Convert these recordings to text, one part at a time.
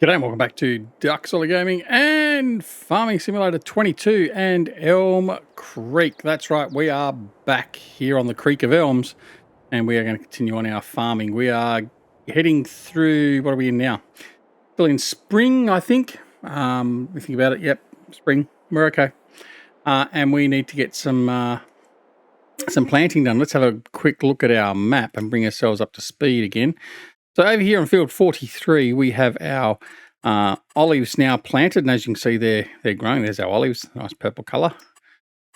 G'day and welcome back to Duck Solid Gaming and Farming Simulator 22 and Elm Creek. That's right, we are back here on the Creek of Elms and we are going to continue on our farming. We are heading through, what are we in now? Still in spring, I think. We think about it, yep, spring, we're okay. And we need to get some planting done. Let's have a quick look at our map and bring ourselves up to speed again. So over here on field 43, we have our olives now planted, and as you can see, they're growing. There's our olives, nice purple colour.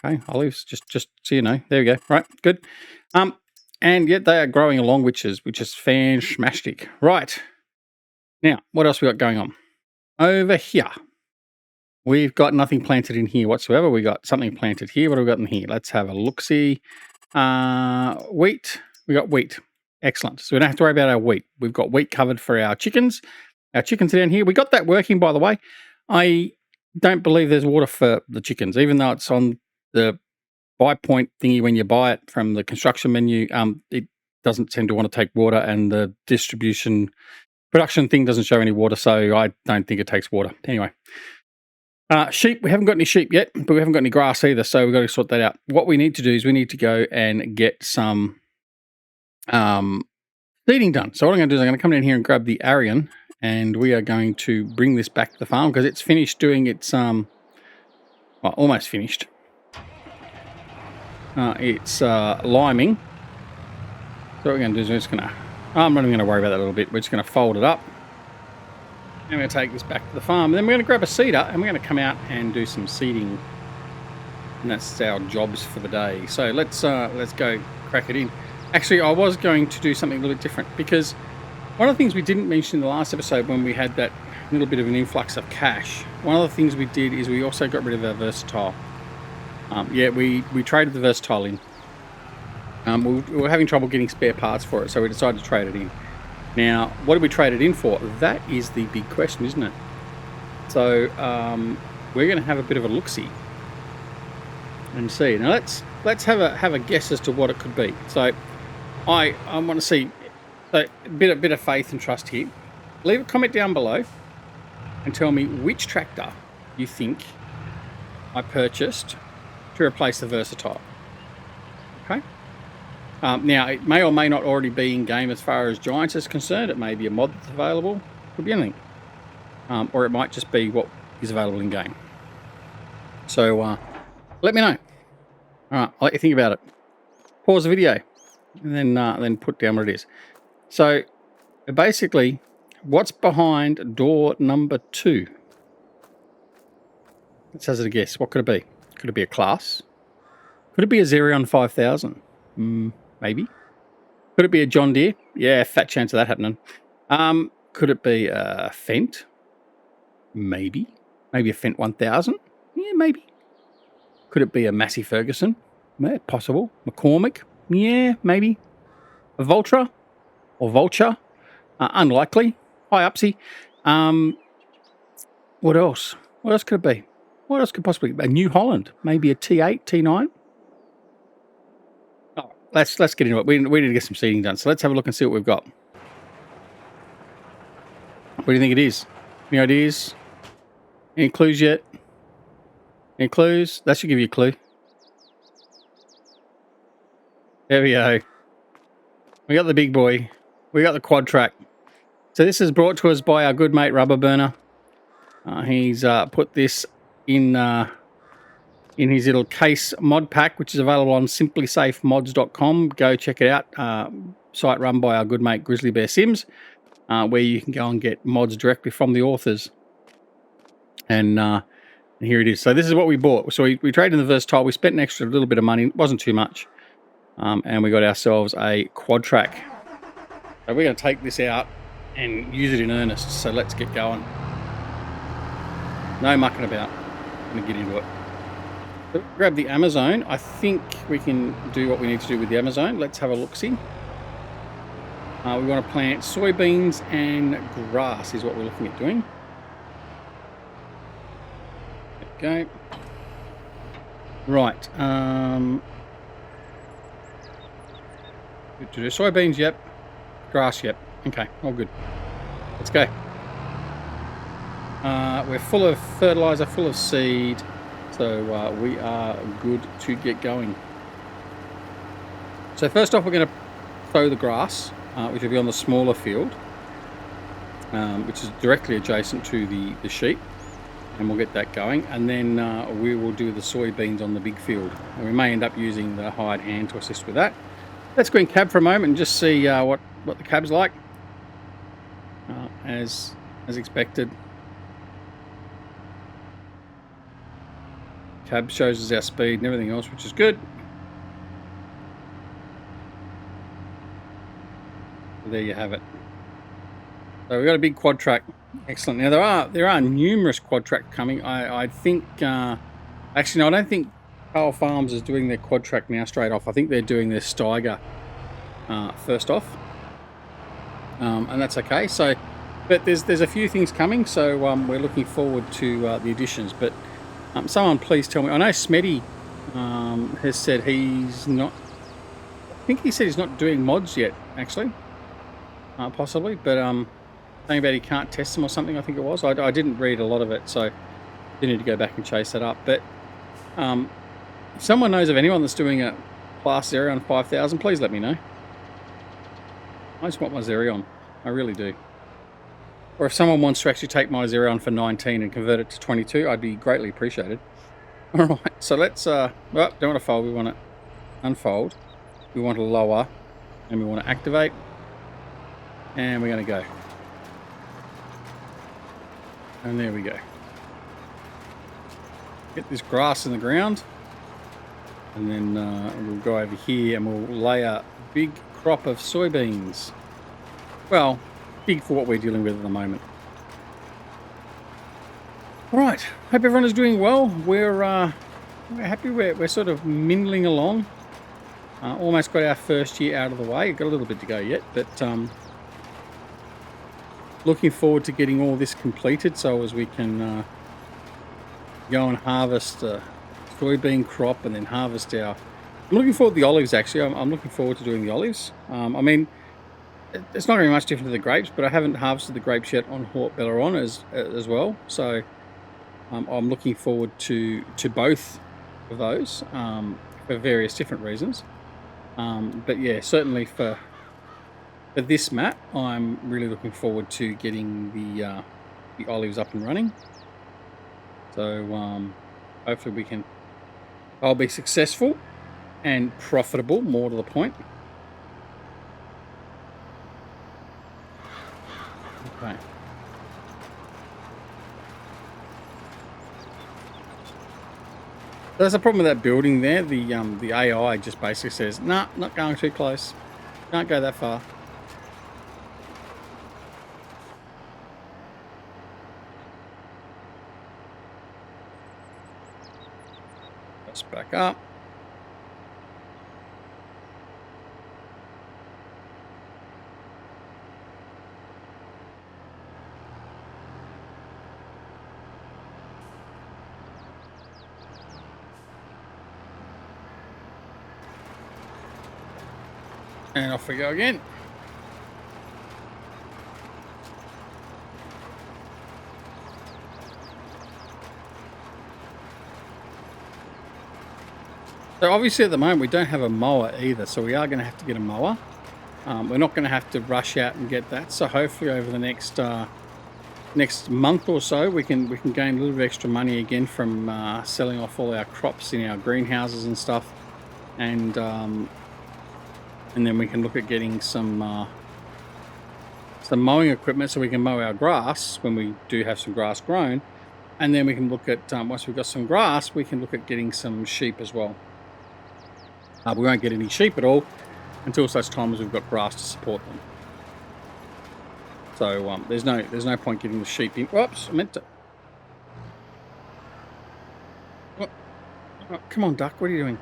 Okay, olives, just so you know. There we go. Right, good. And yet they are growing along, which is fantastic. Right. Now, what else we got going on? Over here, we've got nothing planted in here whatsoever. We got something planted here. What have we got in here? Let's have a look-see. Wheat. We got wheat. Excellent. So we don't have to worry about our wheat. We've got wheat covered for our chickens. Our chickens are down here. We got that working, by the way. I don't believe there's water for the chickens, even though it's on the buy point thingy when you buy it from the construction menu. It doesn't seem to want to take water, and the production thing doesn't show any water, so I don't think it takes water. Anyway. Sheep, we haven't got any sheep yet, but we haven't got any grass either, so we've got to sort that out. What we need to do is we need to go and get some seeding done. So what I'm going to do is I'm going to come in here and grab the Arian, and we are going to bring this back to the farm because it's finished doing its well, almost finished. It's liming. So what we're going to do is we're just going to, I'm not even going to worry about that a little bit. We're just going to fold it up. And we're going to take this back to the farm. And then we're going to grab a seeder and we're going to come out and do some seeding. And that's our jobs for the day. So let's go crack it in. Actually, I was going to do something a little bit different because one of the things we didn't mention in the last episode when we had that little bit of an influx of cash, one of the things we did is we also got rid of our versatile. We traded the versatile in. We were having trouble getting spare parts for it, so we decided to trade it in. Now, what did we trade it in for? That is the big question, isn't it? So we're going to have a bit of a look-see and see. Now let's have a guess as to what it could be. So I want to see a bit of faith and trust here. Leave a comment down below and tell me which tractor you think I purchased to replace the versatile. Okay. Now it may or may not already be in game as far as Giants is concerned. It may be a mod that's available. Could be anything, or it might just be what is available in game. So let me know. All right, I'll let you think about it. Pause the video and then put down what it is. So basically, what's behind door number 2? Let's hazard a guess. What could it be? Could it be a class? Could it be a Xerion 5000? Maybe. Could it be a John Deere? Yeah, fat chance of that happening. Could it be a Fendt? Maybe. Maybe a Fendt 1000? Yeah, maybe. Could it be a Massey Ferguson? Yeah, possible. McCormick? Yeah, maybe. A Voltra? Or Vulture? Unlikely. High upsy. What else? What else could it be? What else could possibly be? A New Holland? Maybe a T8, T9? Oh, let's get into it. We need to get some seeding done. So let's have a look and see what we've got. What do you think it is? Any ideas? Any clues yet? Any clues? That should give you a clue. There we go. We got the big boy. We got the quad track. So this is brought to us by our good mate Rubber Burner. He's put this in his little case mod pack, which is available on simplysafemods.com. Go check it out. Site run by our good mate Grizzly Bear Sims, where you can go and get mods directly from the authors. And here it is. So this is what we bought. So we traded in the versatile. We spent an extra little bit of money. It wasn't too much. And we got ourselves a quad track. So we're going to take this out and use it in earnest. So let's get going. No mucking about. I'm going to get into it. So grab the Amazon. I think we can do what we need to do with the Amazon. Let's have a look-see. We want to plant soybeans and grass is what we're looking at doing. Okay. Right. Soybeans, yep. Grass, yep. Okay, all good. Let's go. We're full of fertilizer, full of seed, so we are good to get going. So first off, we're going to sow the grass, which will be on the smaller field, which is directly adjacent to the sheep, and we'll get that going. And then we will do the soybeans on the big field. And we may end up using the hired hand to assist with that. Let's go in cab for a moment and just see what the cab's like, as expected. Cab shows us our speed and everything else, which is good. There you have it. So we've got a big quad track. Excellent. Now there are numerous quad track coming. I think actually no, I don't think Carl Farms is doing their quad track now straight off. I think they're doing their Steiger first off, and that's okay. So, but there's a few things coming. So we're looking forward to the additions. But someone please tell me. I know Smetty has said he's not. I think he said he's not doing mods yet. Actually. Possibly, but something about he can't test them or something, I think it was. I didn't read a lot of it, so you need to go back and chase that up. But if someone knows of anyone that's doing a class Xerion 5000, please let me know. I just want my Xerion. I really do. Or if someone wants to actually take my Xerion for 19 and convert it to 22, I'd be greatly appreciated. Alright, so let's, well, don't want to fold, we want to unfold. We want to lower, and we want to activate. And we're going to go. And there we go. Get this grass in the ground. And then we'll go over here and we'll lay a big crop of soybeans. Well, big for what we're dealing with at the moment. Alright, hope everyone is doing well. We're happy, we're sort of mindling along. Almost got our first year out of the way. Got a little bit to go yet, but looking forward to getting all this completed so as we can go and harvest the soybean crop and then harvest our... I'm looking forward to the olives, actually. I'm looking forward to doing the olives. I mean, it's not going to be much different to the grapes, but I haven't harvested the grapes yet on Hort Belleron as well. So I'm looking forward to both of those for various different reasons. But yeah, certainly for this map, I'm really looking forward to getting the olives up and running. So hopefully I'll be successful and profitable, more to the point. Okay. There's a problem with that building there. The AI just basically says, nah, not going too close. Can't go that far. Let's back up. And off we go again. So obviously at the moment we don't have a mower either, so we are going to have to get a mower. We're not going to have to rush out and get that, so hopefully over the next month or so we can gain a little bit of extra money again from selling off all our crops in our greenhouses and stuff, and then we can look at getting some mowing equipment so we can mow our grass when we do have some grass grown, and then we can look at once we've got some grass, we can look at getting some sheep as well. We won't get any sheep at all until such time as we've got grass to support them. So there's no point getting the sheep in. Whoops, I meant to. Oh, come on, duck. What are you doing?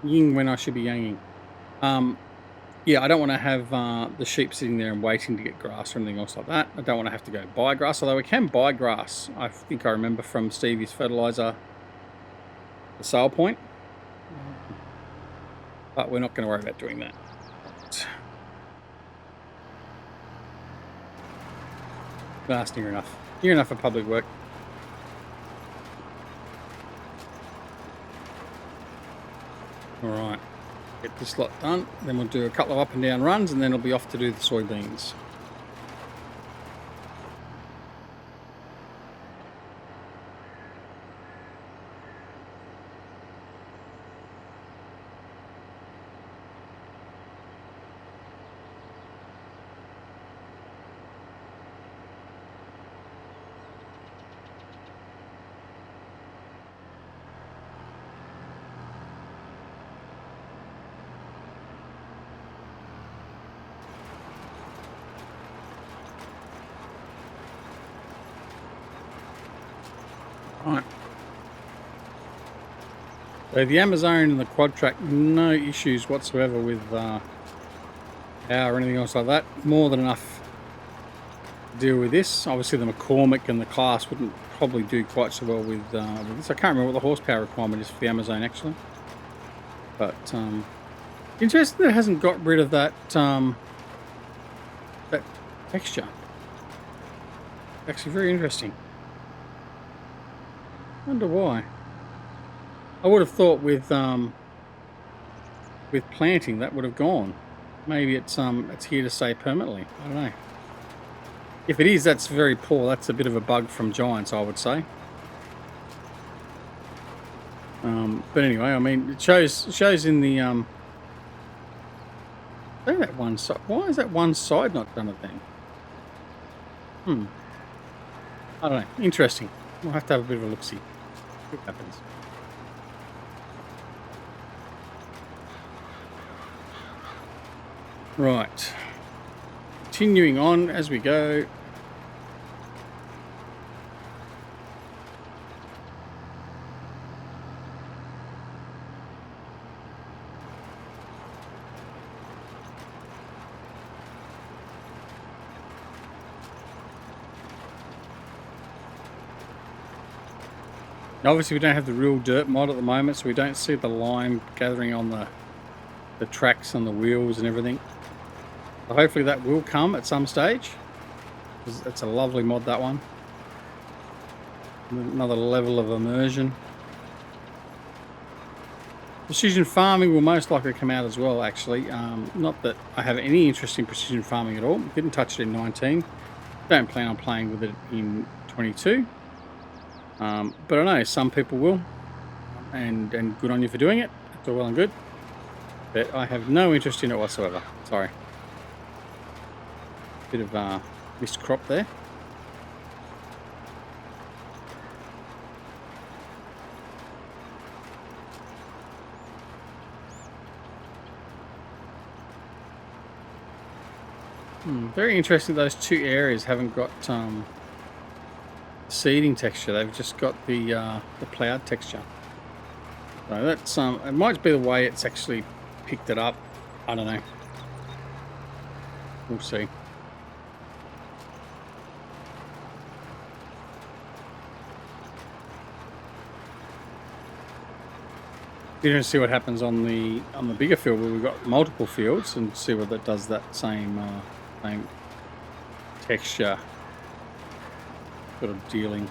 Ying when I should be yanging. Yeah, I don't want to have the sheep sitting there and waiting to get grass or anything else like that. I don't want to have to go buy grass, although we can buy grass. I think I remember from Stevie's fertilizer, the sale point. But we're not going to worry about doing that. That's near enough. Near enough for public work. Alright. Get this lot done. Then we'll do a couple of up and down runs and then it'll be off to do the soybeans. Right. So the Amazon and the quad track, no issues whatsoever with power or anything else like that. More than enough to deal with this. Obviously the McCormick and the Class wouldn't probably do quite so well with this. I can't remember what the horsepower requirement is for the Amazon actually. But interesting that it hasn't got rid of that that texture. Actually very interesting. Wonder why. I would have thought with planting that would have gone. Maybe it's here to stay permanently. I don't know. If it is, that's very poor. That's a bit of a bug from Giants, I would say. But anyway, I mean, it shows in the that one side. Why is that one side not done a thing? I don't know. Interesting. We'll have to have a bit of a look-see. What happens. Right. Continuing on as we go. Obviously we don't have the real dirt mod at the moment, so we don't see the lime gathering on the tracks and the wheels and everything. So hopefully that will come at some stage. It's a lovely mod, that one. Another level of immersion. Precision farming will most likely come out as well, actually. Not that I have any interest in precision farming at all. Didn't touch it in 19. Don't plan on playing with it in 22. But I know some people will, and good on you for doing it. It's all well and good, but I have no interest in it whatsoever. Sorry. Bit of missed crop there. Very interesting. Those two areas haven't got seeding texture. They've just got the plowed texture. So that's it might be the way it's actually picked it up. I don't know. We'll see. You're going to see what happens on the bigger field where we've got multiple fields, and see whether it does that same texture sort of dealing.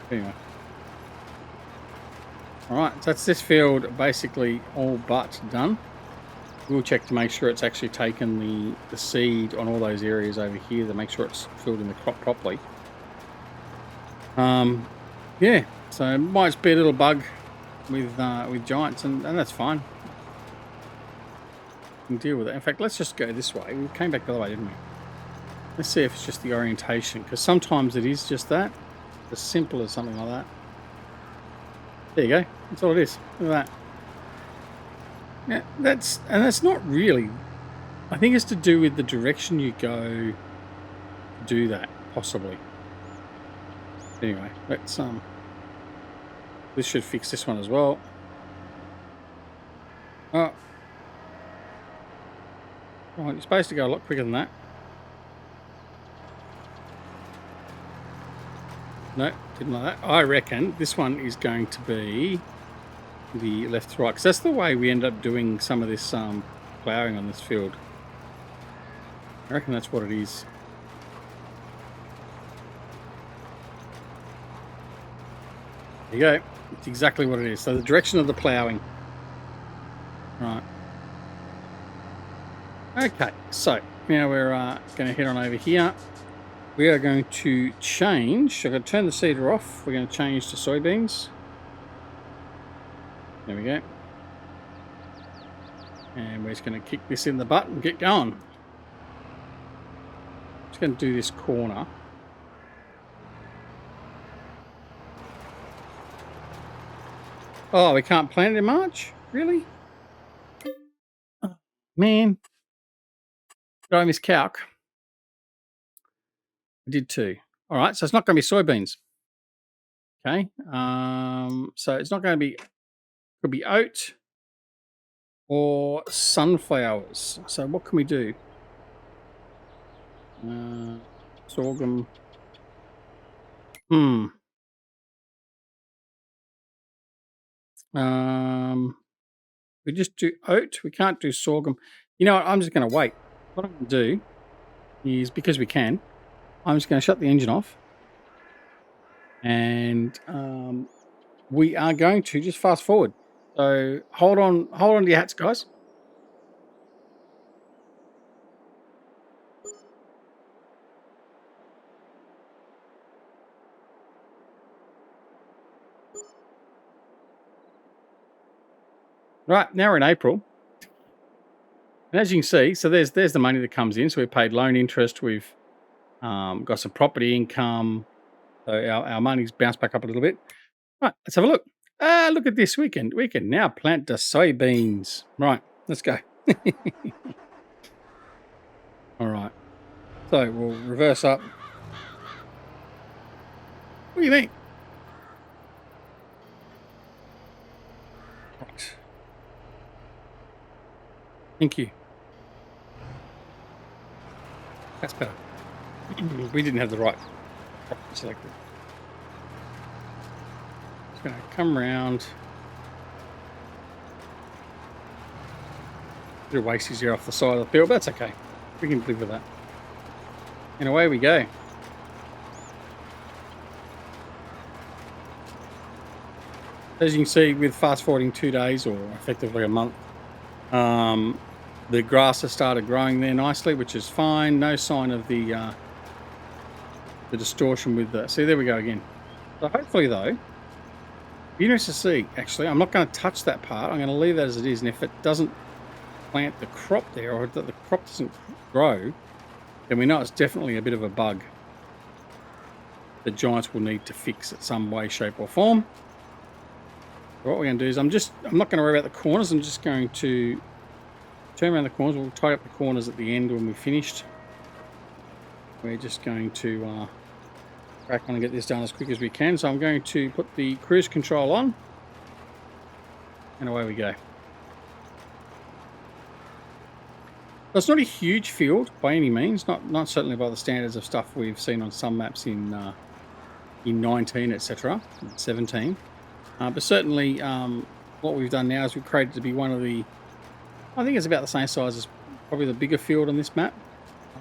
Anyway. Alright, so that's this field basically all but done. We'll check to make sure it's actually taken the seed on all those areas over here to make sure it's filled in the crop properly. Yeah, so it might be a little bug with Giants, and that's fine. We can deal with it. In fact, let's just go this way. We came back the other way, didn't we? Let's see if it's just the orientation, because sometimes it is just that. As simple as something like that. There you go. That's all it is. Look at that. Yeah, that's not really. I think it's to do with the direction you go to do that, possibly. Anyway, let's this should fix this one as well. Oh, right, you're supposed to go a lot quicker than that. No, didn't like that. I reckon this one is going to be the left to right, because that's the way we end up doing some of this ploughing on this field. I reckon that's what it is. There you go. It's exactly what it is. So the direction of the ploughing. Right. Okay, so now we're going to head on over here. We are going to change. I'm going to turn the seeder off. We're going to change to soybeans. There we go. And we're just going to kick this in the butt and get going. Just going to do this corner. Oh, we can't plant it in March? Really? Oh, man. Did I miscalc? I did too. All right, so it's not going to be soybeans. Okay. So it's not going to be, could be oat or sunflowers. So what can we do? Sorghum. We just do oat. We can't do sorghum. You know what? I'm just going to wait. What I'm going to do is, because we can, I'm just going to shut the engine off. And we are going to just fast forward. So hold on to your hats, guys. Right, now we're in April. And as you can see, so there's the money that comes in. So we paid loan interest. We've got some property income. So our money's bounced back up a little bit. Right, let's have a look. Look at this weekend. We can now plant the soybeans. Right, let's go. All right. So we'll reverse up. What do you mean? Right. Thank you. That's better. We didn't have the right selected. Just going to come around. Bit of wastage here off the side of the field, but that's okay. We can live with that. And away we go. As you can see, with fast forwarding 2 days, or effectively a month, the grass has started growing there nicely, which is fine. No sign of the distortion with the... See, there we go again. So hopefully, though, be interesting to see. Actually, I'm not going to touch that part. I'm going to leave that as it is. And if it doesn't plant the crop there, or that the crop doesn't grow, then we know it's definitely a bit of a bug that Giants will need to fix in some way, shape, or form. So what we're going to do is I'm not going to worry about the corners. I'm just going to turn around the corners. We'll tie up the corners at the end when we've finished. We're just going to crack on and get this done as quick as we can. So I'm going to put the cruise control on, and away we go. So it's not a huge field by any means, not certainly by the standards of stuff we've seen on some maps in 19, etc., 17. But certainly what we've done now is we've created to be one of the, I think it's about the same size as probably the bigger field on this map.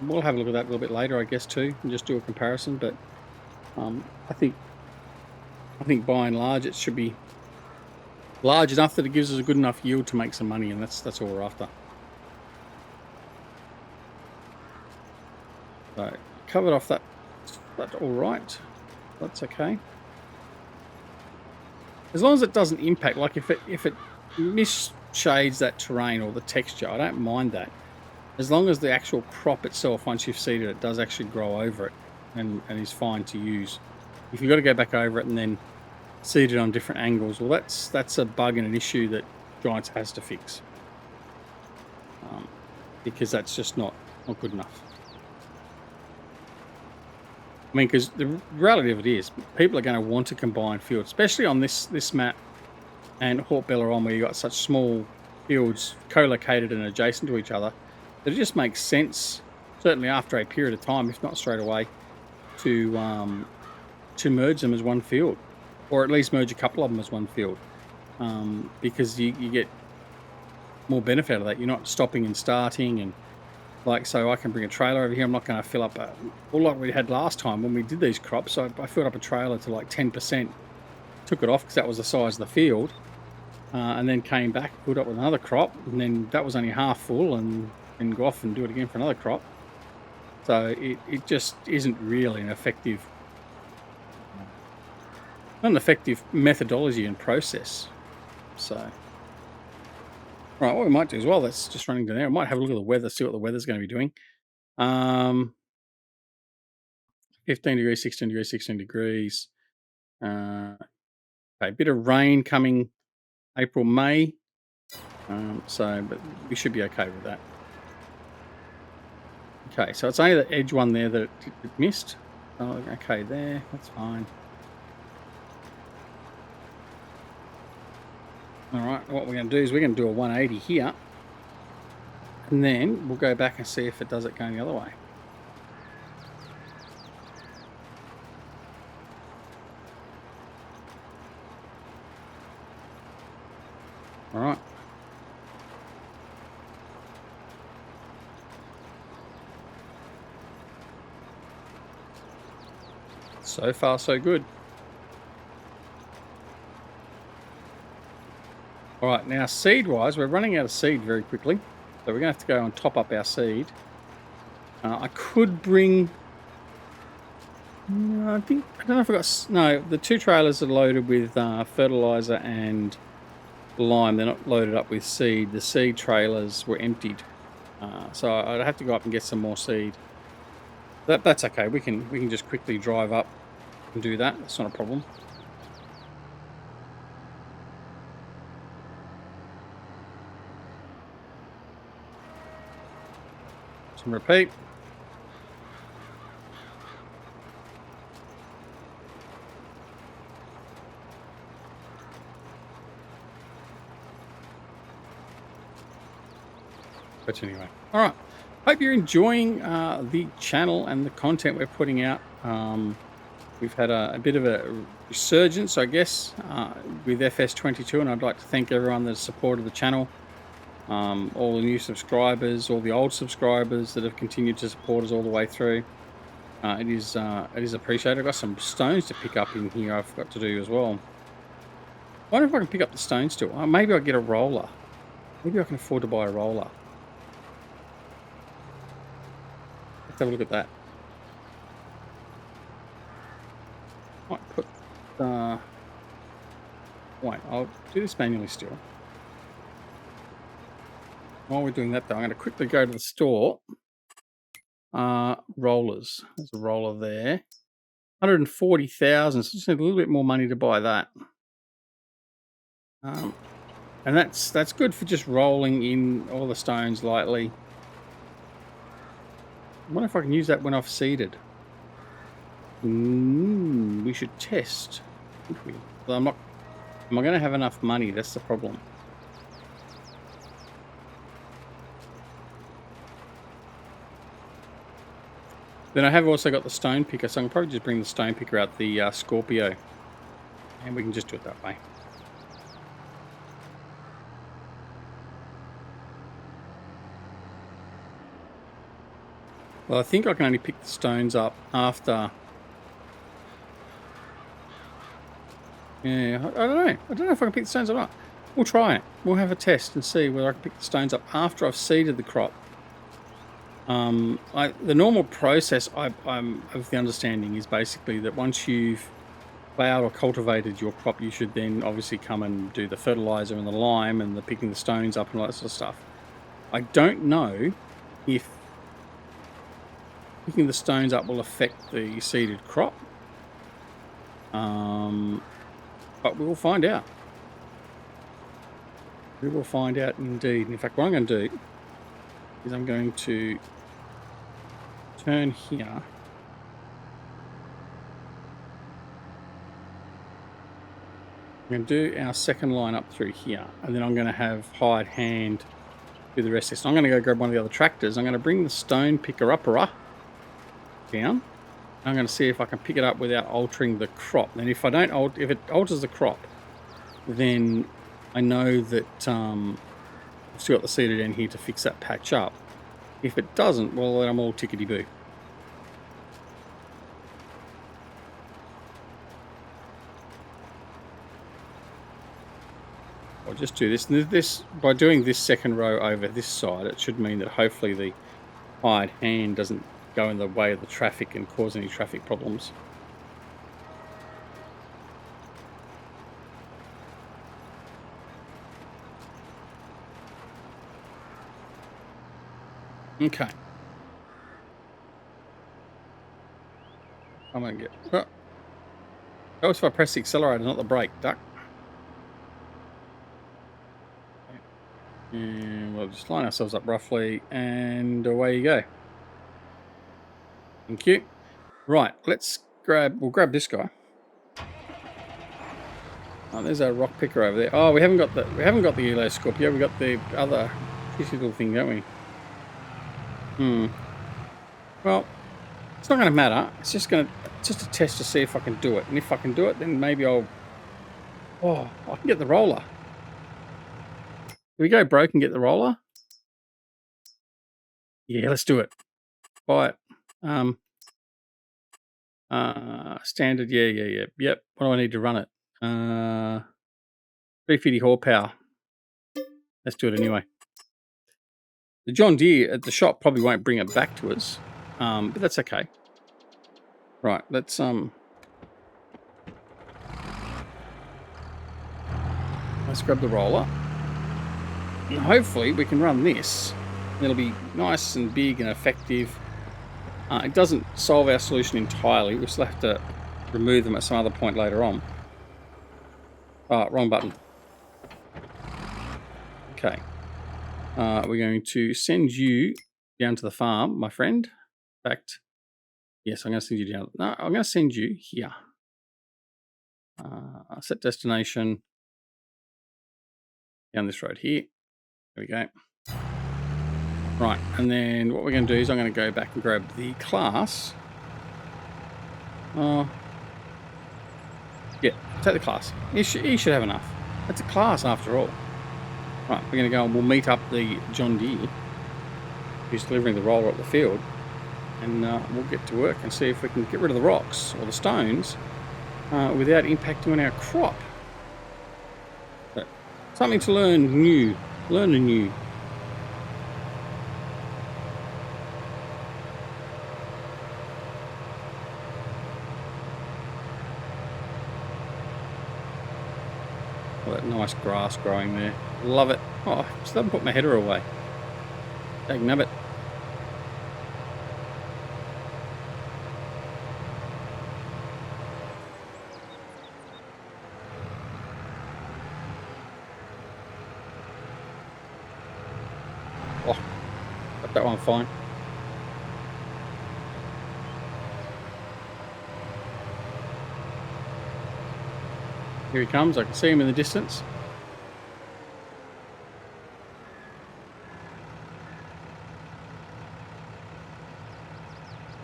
We'll have a look at that a little bit later, I guess, too, and just do a comparison. But I think by and large it should be large enough that it gives us a good enough yield to make some money, and that's all we're after. So covered off that. That's all right. That's okay. As long as it doesn't impact, like if it misshades that terrain or the texture, I don't mind that. As long as the actual crop itself, once you've seeded it, does actually grow over it and is fine to use. If you've got to go back over it and then seed it on different angles, well, that's a bug and an issue that Giants has to fix, because that's just not good enough. I mean, because the reality of it is, people are going to want to combine fields, especially on this map and Hort Belleron, where you've got such small fields co-located and adjacent to each other, that it just makes sense, certainly after a period of time, if not straight away, to merge them as one field, or at least merge a couple of them as one field, because you get more benefit out of that. You're not stopping and starting, and like, so I can bring a trailer over here. I'm not going to fill up all like we had last time when we did these crops. So I filled up a trailer to like 10%, took it off because that was the size of the field, and then came back, put up with another crop, and then that was only half full, and then go off and do it again for another crop. So it just isn't really an effective, not an effective methodology and process. So, right, what we might do as well, that's just running down there. I might have a look at the weather, see what the weather's going to be doing. 15 degrees, 16 degrees, 16 degrees. Okay, a bit of rain coming April, May. But we should be okay with that. Okay, so it's only the edge one there that it missed. Oh, okay, there, that's fine. All right, what we're going to do is we're going to do a 180 here, and then we'll go back and see if it does it going the other way. All right. So far, so good. All right, now seed-wise, we're running out of seed very quickly, so we're going to have to go and top up our seed. I could bring... No, I don't know if I got... No, the 2 trailers are loaded with fertilizer and lime. They're not loaded up with seed. The seed trailers were emptied, so I'd have to go up and get some more seed. That's okay. We can just quickly drive up and do that. That's not a problem. Some repeat. But anyway, all right. Hope you're enjoying the channel and the content we're putting out. We've had a bit of a resurgence, I guess, with FS22, and I'd like to thank everyone that's supported the channel. All the new subscribers, all the old subscribers that have continued to support us all the way through. It is appreciated. I've got some stones to pick up in here I've got to do as well. I wonder if I can pick up the stones still. Maybe I'll get a roller. Maybe I can afford to buy a roller. Let's have a look at that. Might put... Wait, I'll do this manually still. While we're doing that, though, I'm going to quickly go to the store. Rollers. There's a roller there. 140,000. So just need a little bit more money to buy that. And that's good for just rolling in all the stones lightly. I wonder if I can use that when I've seeded. We should test. Well, I'm not going to have enough money. That's the problem. Then I have also got the stone picker, so I can probably just bring the stone picker out the Scorpio, and we can just do it that way. Well, I think I can only pick the stones up after... Yeah, I don't know. I don't know if I can pick the stones up or not. We'll try it. We'll have a test and see whether I can pick the stones up after I've seeded the crop. The normal process, I'm of the understanding, is basically that once you've plowed or cultivated your crop, you should then obviously come and do the fertilizer and the lime and the picking the stones up and all that sort of stuff. I don't know if picking the stones up will affect the seeded crop, but we will find out. We will find out indeed. In fact, what I'm going to do is I'm going to turn here. I'm going to do our second line up through here, and then I'm going to have hired hand do the rest of this. So I'm going to go grab one of the other tractors. I'm going to bring the stone picker upper down. I'm going to see if I can pick it up without altering the crop. And if I don't, if it alters the crop, then I know that I've still got the seeded end here to fix that patch up. If it doesn't, well, then I'm all tickety-boo. I'll just do this. And this, by doing this second row over this side, it should mean that hopefully the hired hand doesn't go in the way of the traffic and cause any traffic problems. Okay. I'm going to get... Oh. That was if I press the accelerator, not the brake. Duck. And we'll just line ourselves up roughly, and away you go. Thank you. Right, we'll grab this guy. Oh, there's our rock picker over there. Oh, we haven't got the Elo Scorpio. We've got the other juicy little thing, don't we? Well, it's not going to matter. It's just a test to see if I can do it. And if I can do it, then maybe I can get the roller. Do we go broke and get the roller? Yeah, let's do it. Buy it. Standard. Yeah. Yep. What do I need to run it? 350 horsepower. Let's do it anyway. The John Deere at the shop probably won't bring it back to us, but that's okay. Right, let's grab the roller. And hopefully we can run this. It'll be nice and big and effective. It doesn't solve our solution entirely. We'll still have to remove them at some other point later on. Oh, wrong button. Okay. We're going to send you down to the farm, my friend. In fact, yes, I'm going to send you down. No, I'm going to send you here. Set destination. Down this road here. There we go. Right, and then what we're going to do is I'm going to go back and grab the class. Yeah, take the class. You should have enough. It's a class after all. Right, we're going to go and we'll meet up the John Deere who's delivering the roller up the field, and we'll get to work and see if we can get rid of the rocks or the stones without impacting on our crop. But something to learn new. Learn anew. Oh, that nice grass growing there. Love it. Oh, I just haven't put my header away. Dag nabbit. Oh, got that one fine. Here he comes. I can see him in the distance.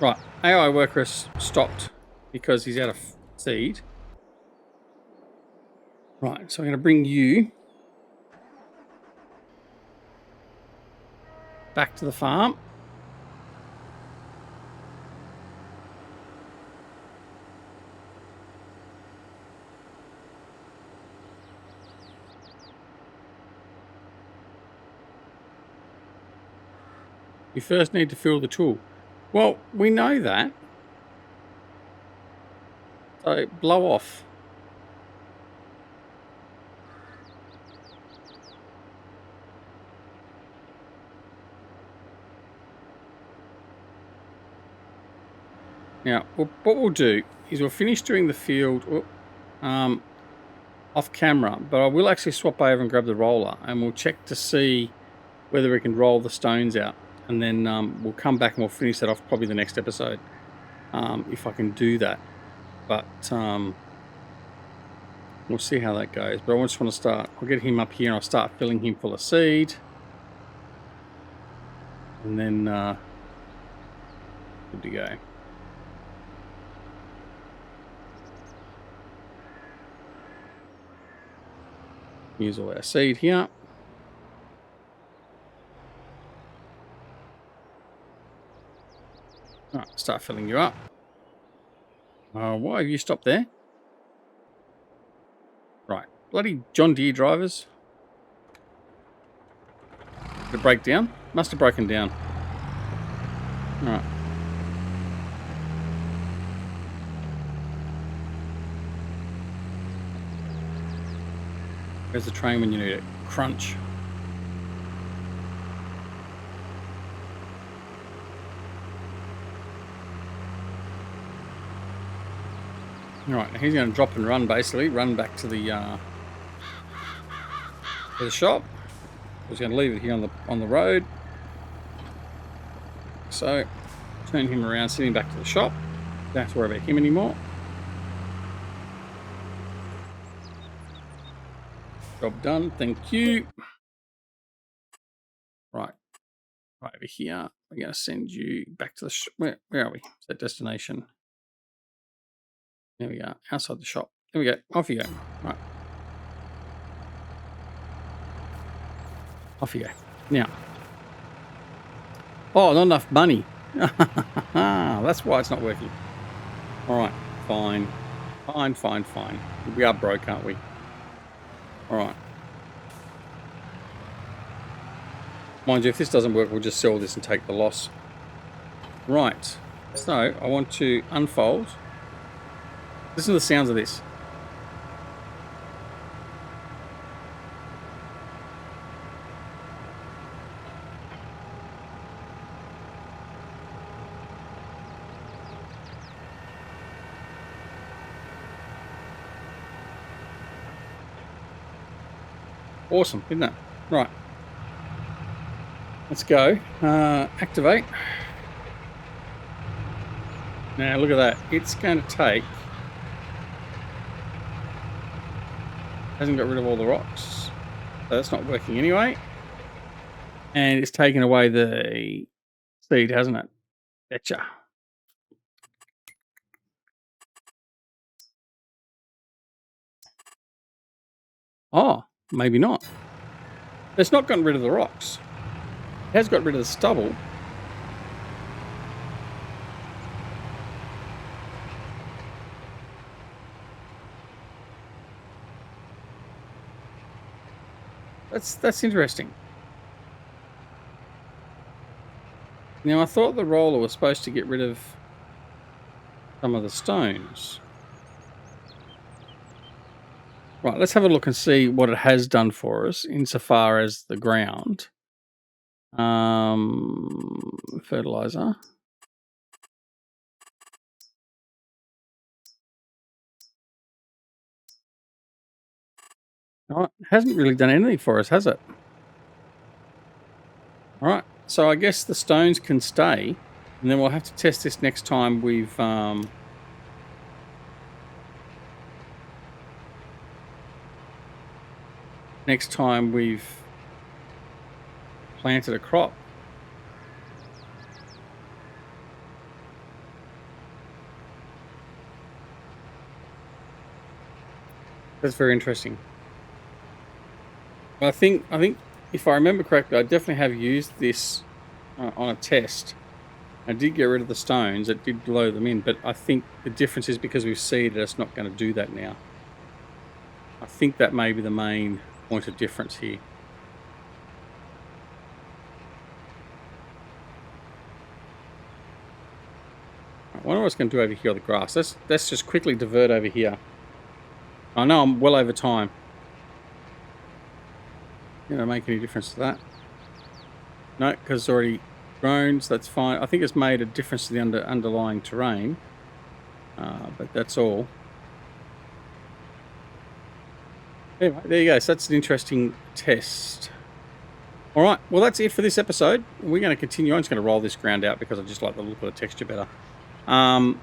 Right, AI worker has stopped because he's out of seed. Right, so I'm going to bring you back to the farm. You first need to fill the tool. Well, we know that. So blow off. Now, what we'll do is we'll finish doing the field off camera, but I will actually swap over and grab the roller, and we'll check to see whether we can roll the stones out. And then we'll come back and we'll finish that off probably the next episode, if I can do that. But we'll see how that goes. But I just want to start. I'll get him up here and I'll start filling him full of seed. And then good to go. Use all our seed here. Right, start filling you up. Why have you stopped there? Right, bloody John Deere drivers. Did it break down? Must have broken down. All right. Where's the train when you need it? Crunch. All right, he's going to drop and run, basically. Run back to the shop. He's going to leave it here on the road. So, turn him around, send him back to the shop. Don't have to worry about him anymore. Job done, thank you. Right over here. We're going to send you back to the shop. Where are we? Is that destination? There we go, outside the shop. There we go, off you go. Right. Off you go. Now. Oh, not enough money. That's why it's not working. All right, fine. Fine. We are broke, aren't we? All right. Mind you, if this doesn't work, we'll just sell this and take the loss. Right. So, I want to unfold. Listen to the sounds of this. Awesome, isn't it? Right. Let's go. Activate. Now look at that. It's going to take... Hasn't got rid of all the rocks. So that's not working anyway. And it's taken away the seed, hasn't it? Betcha. Oh, maybe not. It's not gotten rid of the rocks. It has got rid of the stubble. That's interesting. Now, I thought the roller was supposed to get rid of some of the stones. Right, let's have a look and see what it has done for us insofar as the ground. Fertilizer. All right, hasn't really done anything for us, has it? All right, so I guess the stones can stay, and then we'll have to test this next time we've planted a crop. That's very interesting. I think if I remember correctly, I definitely have used this on a test. I did get rid of the stones. It did blow them in, but I think the difference is because we've seeded, it's not going to do that now. I think that may be the main point of difference here. I wonder what it's going to do over here on the grass. Let's just quickly divert over here. I know I'm well over time. Going to make any difference to that? No, because it's already grown, so that's fine. I think it's made a difference to the underlying terrain, but that's all. Anyway, there you go. So that's an interesting test. All right, well, that's it for this episode. We're going to continue. I'm just going to roll this ground out because I just like the look of the texture better. And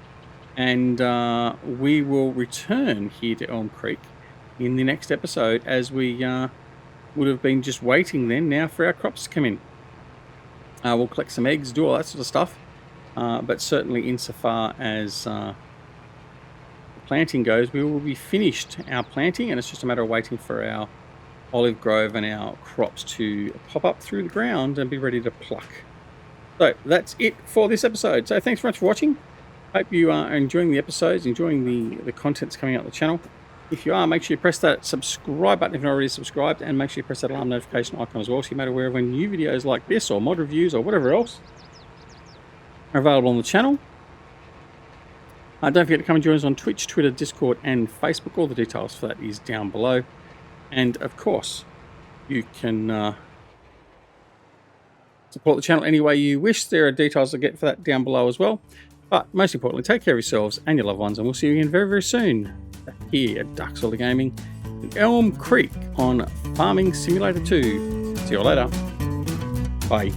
we will return here to Elm Creek in the next episode, as we would have been just waiting then now for our crops to come in. We'll collect some eggs, do all that sort of stuff, but certainly insofar as planting goes, we will be finished our planting, and it's just a matter of waiting for our olive grove and our crops to pop up through the ground and be ready to pluck. So that's it for this episode. So thanks very much for watching. Hope you are enjoying the episodes, enjoying the contents coming out of the channel. If you are, make sure you press that subscribe button if you're not already subscribed, and make sure you press that alarm notification icon as well, so you're made aware of when new videos like this or mod reviews or whatever else are available on the channel. Don't forget to come and join us on Twitch, Twitter, Discord and Facebook. All the details for that is down below. And of course, you can support the channel any way you wish. There are details to get for that down below as well. But most importantly, take care of yourselves and your loved ones, and we'll see you again very, very soon here at Dark Solar Gaming in Elm Creek on Farming Simulator 2. See you later. Bye.